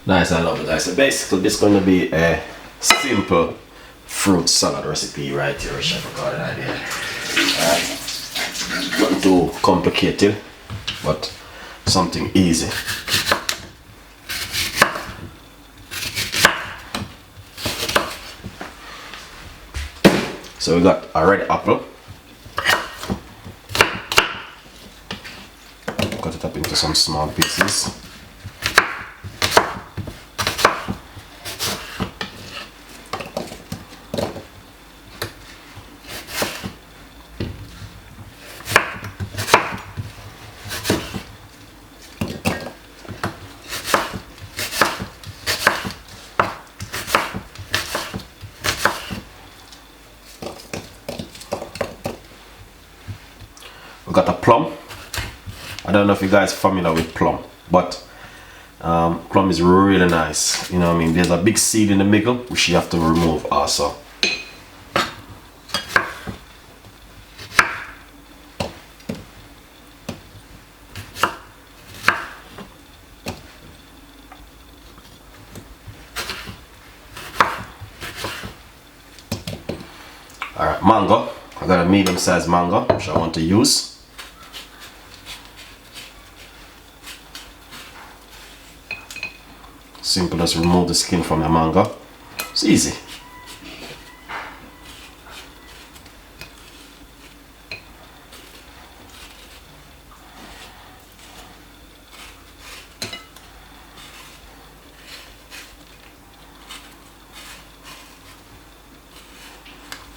Nice, I love it, guys. So basically, this is going to be a simple fruit salad recipe right here, Chef Ricardo idea. Alright, not too complicated, but something easy. So we got a red apple. Cut it up into some small pieces. We got a plum. I don't know if you guys are familiar with plum, but plum is really nice. You know what I mean? There's a big seed in the middle which you have to remove also. Alright, mango. I got a medium sized mango which I want to use. Simple as remove the skin from the mango. It's easy.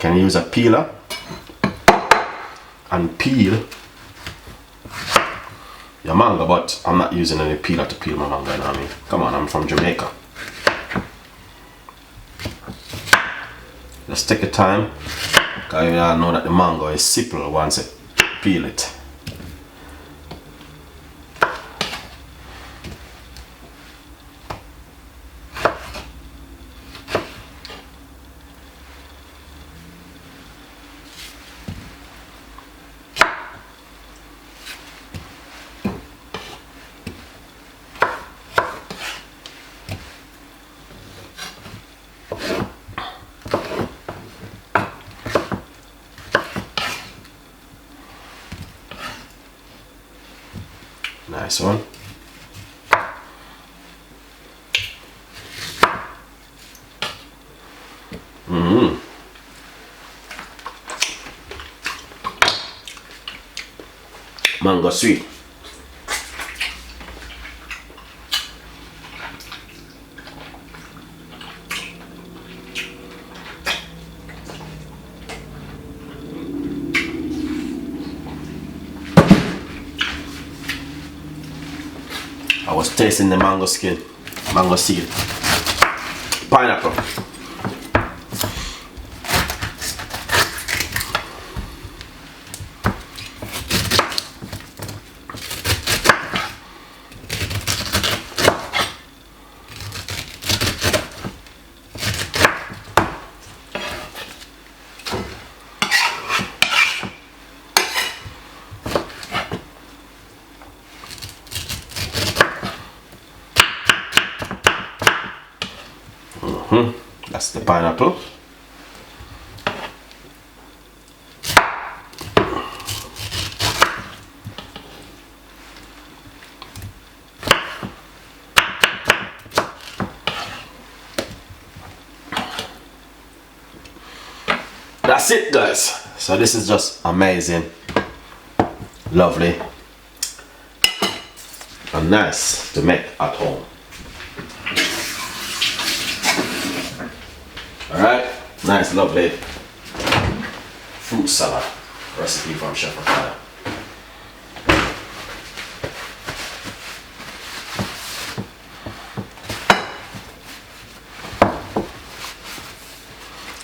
Can use a peeler and peel your mango, but I'm not using any peeler to peel my mango, you know what I mean? Come on, I'm from Jamaica. Just take your time, because you all know that the mango is supple once you peel it. Nice one. Mango sweet. I was tasting the mango skin, mango seed, pineapple. That's the pineapple. That's it, guys. So this is just amazing, lovely, and nice to make at home. Alright, nice, lovely fruit salad recipe from Chef Ricardo.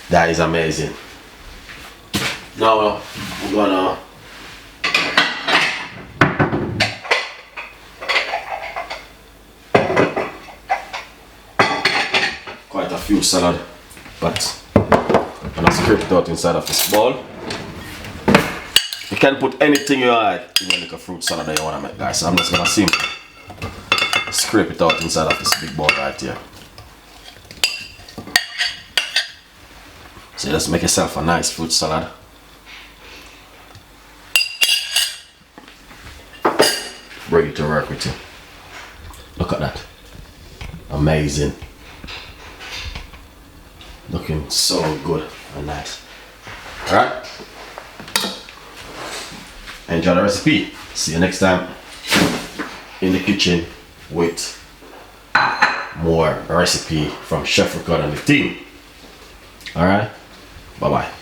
That is amazing. Now we're gonna quite a few salad, but I'm gonna scrape it out inside of this bowl. You can put anything you like in your little fruit salad that you wanna make, guys. So I'm just gonna simply scrape it out inside of this big bowl right here. So just make yourself a nice fruit salad. Ready to work with you. Look at that. Amazing. Looking so good and nice. Alright. Enjoy the recipe. See you next time in the kitchen with more recipe from Chef Ricardo and the team. Alright. Bye bye.